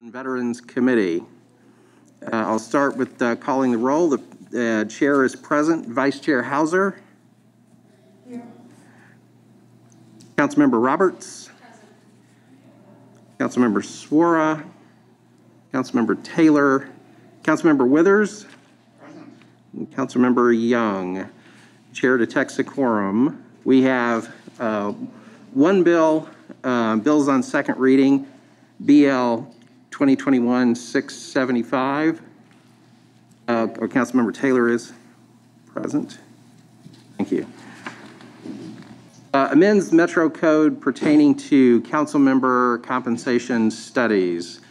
Veterans Committee. I'll start with calling the roll. The chair is present. Vice Chair Hauser. Here. Councilmember Roberts. Present. Councilmember Suara. Councilmember Taylor. Councilmember Withers. Present. And Councilmember Young. Chair detects a quorum. We have one bill, bills on second reading, BL 2021-675. Councilmember Taylor is present. Thank you. Amends Metro Code pertaining to council member compensation studies.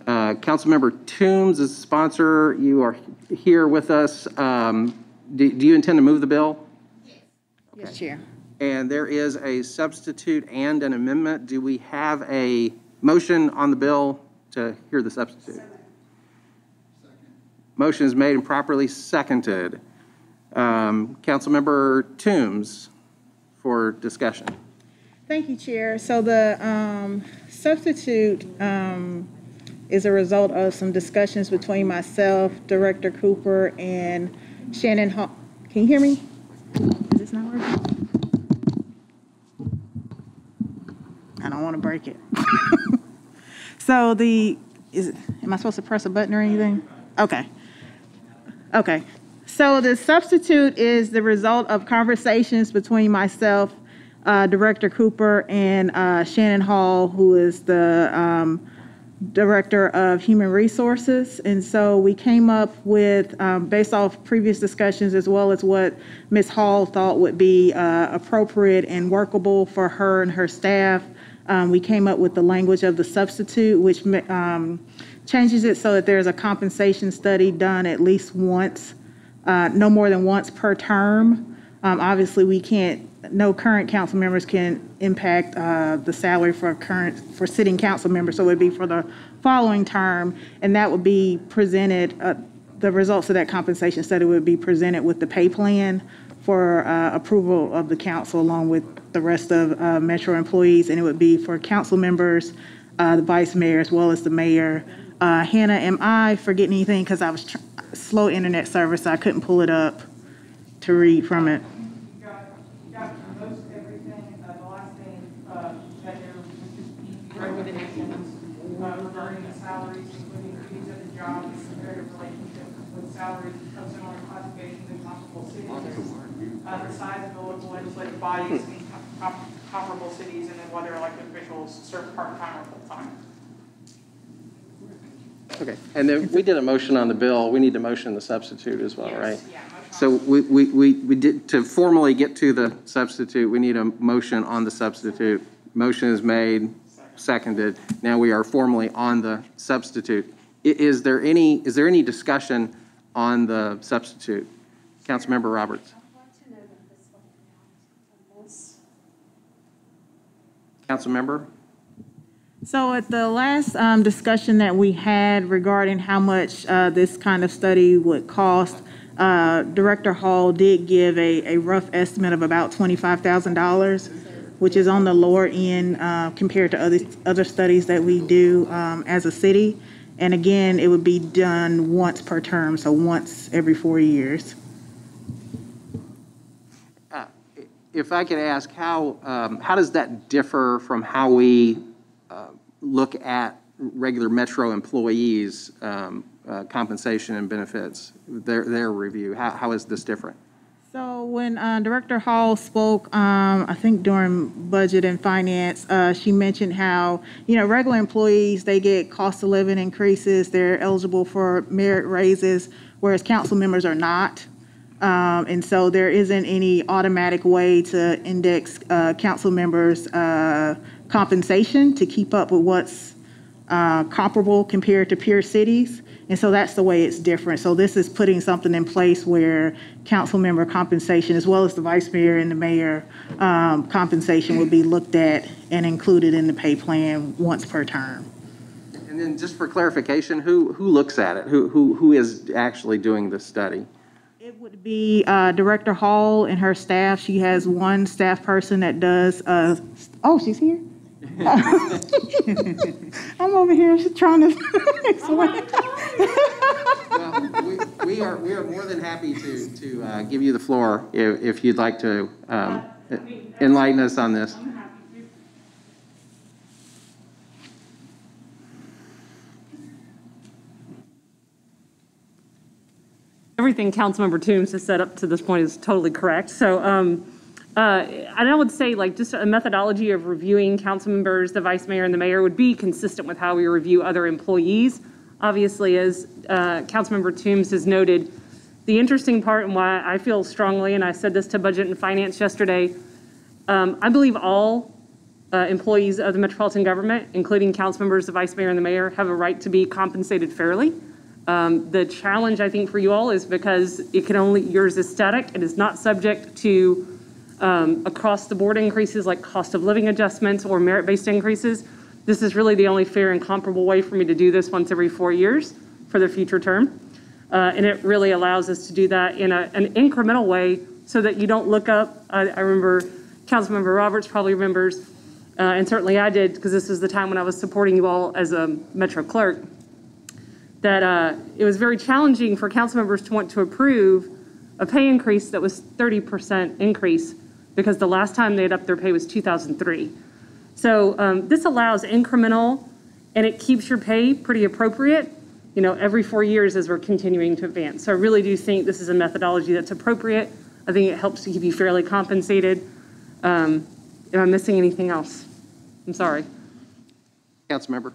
Councilmember Toombs is the sponsor. You are here with us. Do you intend to move the bill? Yes. Okay. Yes, Chair. And there is a substitute and an amendment. Do we have a motion on the bill to hear the substitute? Second. Motion is made and properly seconded. Councilmember Toombs for discussion. Thank you, Chair. So the substitute is a result of some discussions between myself, Director Cooper, and Shannon Hall. Can you hear me? Is this not working? I don't want to break it. So am I supposed to press a button or anything? Okay. Okay. So the substitute is the result of conversations between myself, Director Cooper, and Shannon Hall, who is the Director of Human Resources. And so we came up with, based off previous discussions, as well as what Ms. Hall thought would be appropriate and workable for her and her staff, we came up with the language of the substitute, which changes it so that there's a compensation study done at least once, no more than once per term. Obviously, no current council members can impact the salary for sitting council members, so it would be for the following term, and that would be presented, the results of that compensation study would be presented with the pay plan for approval of the council along with the rest of Metro employees, and it would be for council members, the vice mayor, as well as the mayor. Hannah, am I forgetting anything? Because I was slow internet service, so I couldn't pull it up to read from it. You got most everything. The last thing that there was just the recommendations regarding the salaries, including duties of the job, and comparative relationship with salaries of similar classifications in comparable cities. The size of the local legislative bodies in comparable cities, and then whether elected officials serve part-time or full-time. Okay, and then we did a motion on the bill. We need to motion the substitute as well, Yes. right? Yeah, so we did, to formally get to the substitute, we need a motion on the substitute. Motion is made, seconded. Now we are formally on the substitute. Is there any discussion on the substitute? Councilmember Roberts. Councilmember? So at the last discussion that we had regarding how much this kind of study would cost, Director Hall did give a rough estimate of about $25,000, which is on the lower end compared to other studies that we do as a city. And again, it would be done once per term, so once every 4 years. If I could ask, how does that differ from how we look at regular Metro employees' compensation and benefits, their review? How is this different? So when Director Hall spoke, I think during budget and finance, she mentioned how, regular employees, they get cost of living increases, they're eligible for merit raises, whereas council members are not. And so there isn't any automatic way to index council members' compensation to keep up with what's comparable compared to peer cities. And so that's the way it's different. So this is putting something in place where council member compensation, as well as the vice mayor and the mayor compensation, would be looked at and included in the pay plan once per term. And then just for clarification, who looks at it? Who is actually doing the study? It would be Director Hall and her staff. She has one staff person that does, oh, she's here? I'm over here trying to explain. Well, we are more than happy to give you the floor if you'd like to enlighten us on this. Everything Councilmember Toombs has said up to this point is totally correct. So, and I would say, like, just a methodology of reviewing council members, the vice mayor and the mayor would be consistent with how we review other employees. Obviously, as Councilmember Toombs has noted, the interesting part and why I feel strongly, and I said this to Budget and Finance yesterday, I believe all employees of the metropolitan government, including council members, the vice mayor and the mayor, have a right to be compensated fairly. The challenge, I think, for you all is because yours is static. It is not subject to across-the-board increases like cost of living adjustments or merit-based increases. This is really the only fair and comparable way for me to do this once every 4 years for the future term. And it really allows us to do that in an incremental way so that you don't look up. I remember Councilmember Roberts probably remembers, and certainly I did, because this was the time when I was supporting you all as a Metro clerk, that it was very challenging for council members to want to approve a pay increase that was 30% increase because the last time they had upped their pay was 2003. So this allows incremental, and it keeps your pay pretty appropriate, you know, every 4 years as we're continuing to advance. So I really do think this is a methodology that's appropriate. I think it helps to keep you fairly compensated. Am I missing anything else? I'm sorry. Councilmember.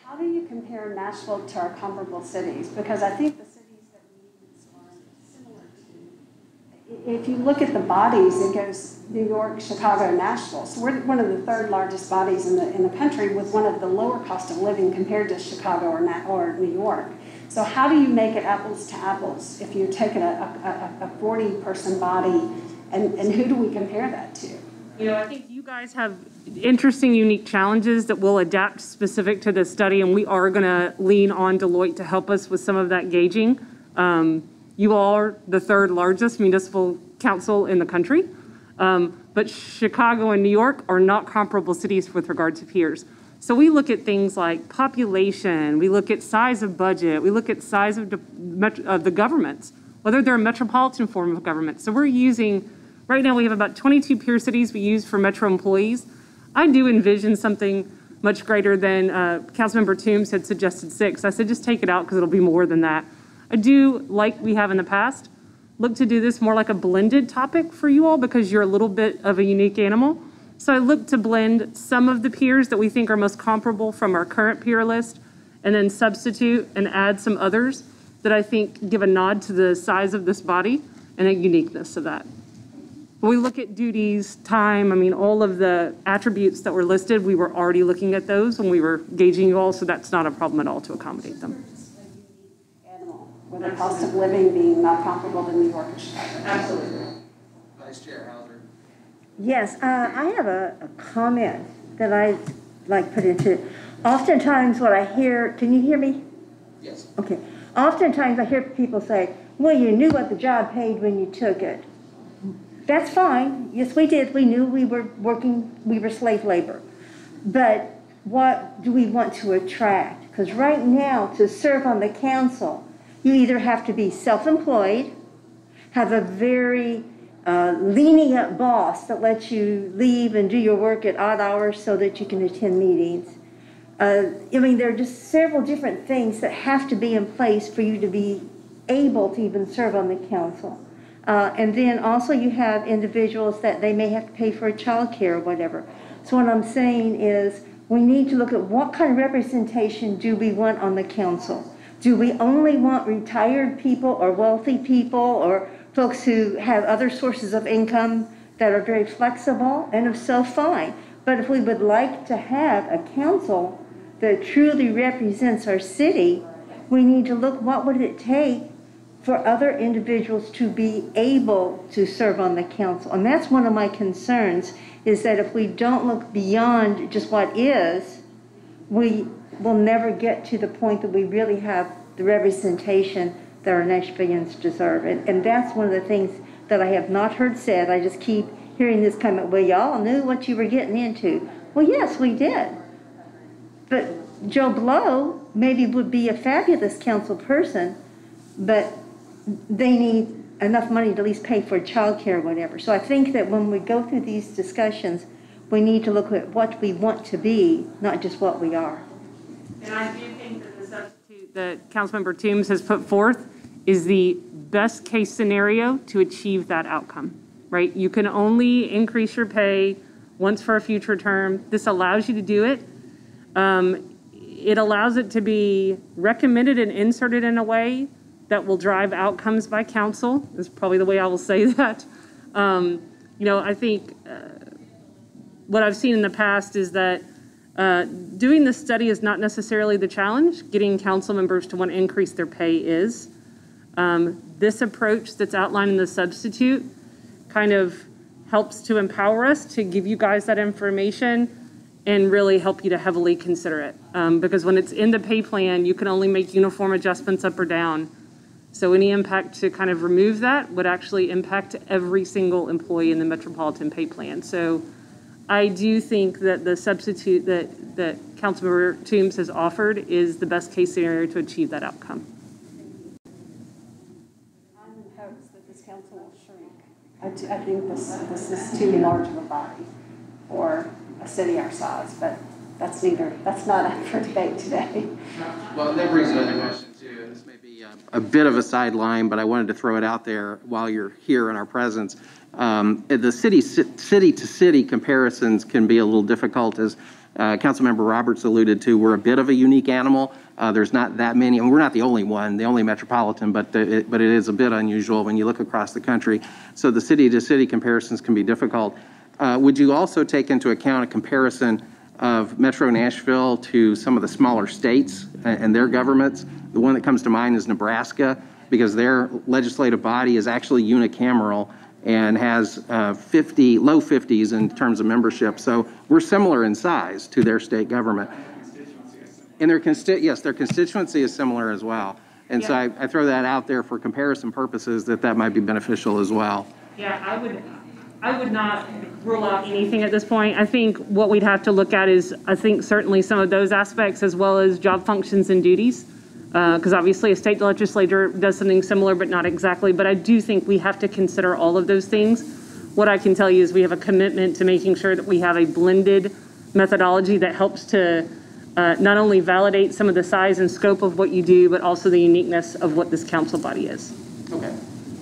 How do you compare Nashville to our comparable cities? Because I think the cities that we use are similar to, if you look at the bodies, it goes New York, Chicago, and Nashville. So we're one of the third largest bodies in the country with one of the lower cost of living compared to Chicago or New York. So how do you make it apples to apples if you're taking a 40-person body, and who do we compare that to? You know, I think you guys have interesting, unique challenges that will adapt specific to this study, and we are going to lean on Deloitte to help us with some of that gauging. You all are the third largest municipal council in the country, but Chicago and New York are not comparable cities with regard to peers. So we look at things like population, we look at size of budget, we look at size of the governments, whether they're a metropolitan form of government. So we're using, right now we have about 22 peer cities we use for metro employees. I do envision something much greater than Councilmember Toombs had suggested 6. I said just take it out because it'll be more than that. I do, like we have in the past, look to do this more like a blended topic for you all because you're a little bit of a unique animal. So I look to blend some of the peers that we think are most comparable from our current peer list and then substitute and add some others that I think give a nod to the size of this body and the uniqueness of that. When we look at duties, time, I mean, all of the attributes that were listed, we were already looking at those when we were gauging you all, so that's not a problem at all to accommodate them. Animal, with the cost of living being not comparable to New York and Chicago. Absolutely. Vice Chair Hauser. Yes, I have a comment that I like put into. Oftentimes what I hear, can you hear me? Yes. Okay. Oftentimes I hear people say, well, you knew what the job paid when you took it. That's fine. Yes, we did. We knew we were working, we were slave labor. But what do we want to attract? Because right now, to serve on the council, you either have to be self-employed, have a very lenient boss that lets you leave and do your work at odd hours so that you can attend meetings. I mean, there are just several different things that have to be in place for you to be able to even serve on the council. And then also you have individuals that they may have to pay for child care or whatever. So what I'm saying is we need to look at what kind of representation do we want on the council. Do we only want retired people or wealthy people or folks who have other sources of income that are very flexible? And if so, fine. But if we would like to have a council that truly represents our city, we need to look what would it take for other individuals to be able to serve on the council. And that's one of my concerns, is that if we don't look beyond just what is, we will never get to the point that we really have the representation that our Nashvillians deserve. And that's one of the things that I have not heard said. I just keep hearing this come up, well, y'all knew what you were getting into. Well, yes, we did. But Joe Blow maybe would be a fabulous council person, but they need enough money to at least pay for childcare or whatever. So I think that when we go through these discussions, we need to look at what we want to be, not just what we are. And I do think that the substitute that Councilmember Toombs has put forth is the best case scenario to achieve that outcome, right? You can only increase your pay once for a future term. This allows you to do it. It allows it to be recommended and inserted in a way that will drive outcomes by council, is probably the way I will say that. I think what I've seen in the past is that doing this study is not necessarily the challenge. Getting council members to want to increase their pay is. This approach that's outlined in the substitute kind of helps to empower us to give you guys that information and really help you to heavily consider it. Because when it's in the pay plan, you can only make uniform adjustments up or down. So any impact to kind of remove that would actually impact every single employee in the metropolitan pay plan. So I do think that the substitute that Councilmember Toombs has offered is the best case scenario to achieve that outcome. I'm in hopes that this council will shrink. I think this is too large of a body for a city our size, but that's not up for debate today. Well, that brings another question too, and this may be a bit of a sideline, but I wanted to throw it out there while you're here in our presence. The city-to-city comparisons can be a little difficult, as Councilmember Roberts alluded to. We're a bit of a unique animal. There's not that many, and we're not the only one, the only metropolitan, but it is a bit unusual when you look across the country. So the city-to-city comparisons can be difficult. Would you also take into account a comparison of Metro Nashville to some of the smaller states and their governments? The one that comes to mind is Nebraska, because their legislative body is actually unicameral and has low 50s in terms of membership. So we're similar in size to their state government. And their constituency is similar as well. And so I throw that out there for comparison purposes, that might be beneficial as well. Yeah, I would not rule out anything at this point. I think what we'd have to look at is, I think certainly some of those aspects, as well as job functions and duties. Because obviously a state legislature does something similar, but not exactly. But I do think we have to consider all of those things. What I can tell you is we have a commitment to making sure that we have a blended methodology that helps to not only validate some of the size and scope of what you do, but also the uniqueness of what this council body is. Okay.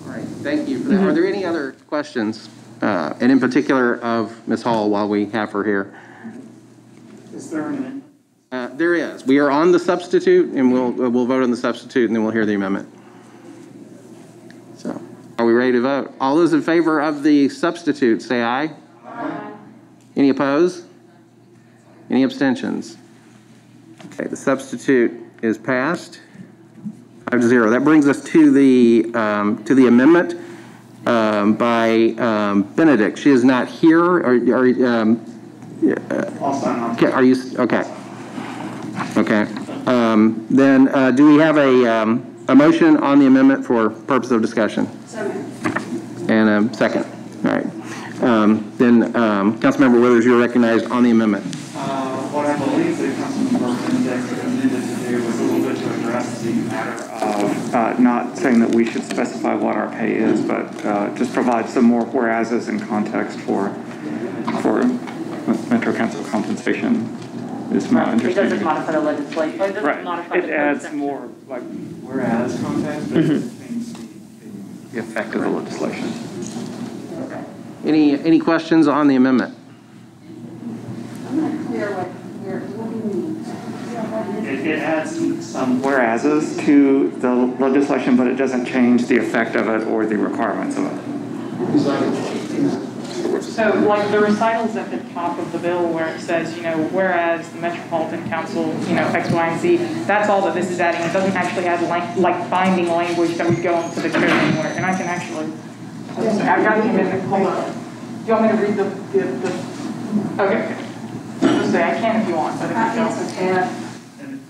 All right. Thank you for that. Are there any other questions, and in particular of Ms. Hall while we have her here? Is there an amendment? There is. We are on the substitute, and we'll vote on the substitute, and then we'll hear the amendment. So, are we ready to vote? All those in favor of the substitute, say aye. Aye. Any opposed? Any abstentions? Okay, the substitute is passed. 5-0. That brings us to the amendment by Benedict. She is not here. I'll sign on. Okay, are you okay? Okay. Then do we have a motion on the amendment for purpose of discussion? And a second. All right. Then Councilmember Withers, you're recognized on the amendment. What I believe that Councilmember Benedict intended to do was a little bit to address the matter of not saying that we should specify what our pay is, but just provide some more whereases in context for Metro Council compensation. Is my understanding. It doesn't modify the legislation. It Right. modify It the adds section. more like whereas context, but it contains the effect of the legislation. Any questions on the amendment? I'm not clear what do you mean? It adds some whereases to the legislation, but it doesn't change the effect of it or the requirements of it. So like the recitals at the top of the bill where it says, whereas the Metropolitan Council, X, Y, and Z, that's all that this is adding. It doesn't actually add like binding language that would go into the code anywhere. And I can actually, I've got the amendment, hold on. Do you want me to read the okay. Just say I can if you want, but if you don't.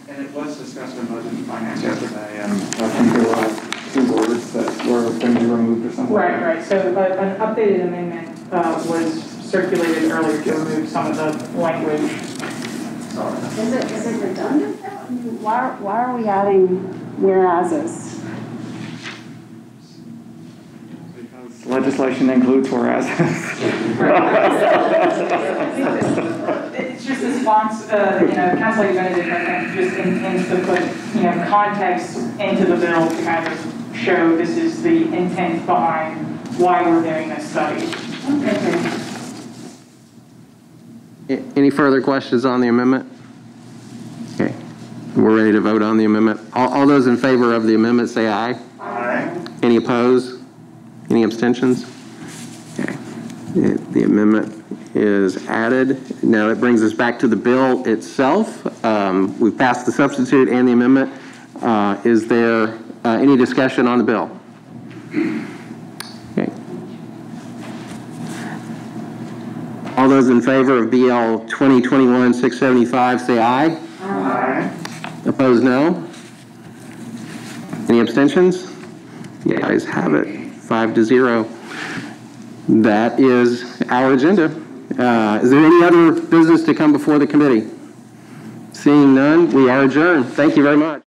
And it was discussed in Budget and Finance yesterday, and I think there were 2 words that were going to be removed or something. Right. So an updated amendment was circulated earlier to remove some of the language. Is it redundant? I mean, why are we adding whereases? Because legislation includes whereas. It's just this response, Councilor Benedict, I think, just intends to put, context into the bill to kind of show this is the intent behind why we're doing this study. Any further questions on the amendment? Okay, we're ready to vote on the amendment. All those in favor of the amendment say aye. Aye. Any opposed? Any abstentions? Okay, the amendment is added. Now that brings us back to the bill itself. We've passed the substitute and the amendment. Is there any discussion on the bill? Okay. All those in favor of BL 2021-675 say aye. Aye. Opposed, no. Any abstentions? The ayes have it, 5-0. That is our agenda. Is there any other business to come before the committee? Seeing none, we are adjourned. Thank you very much.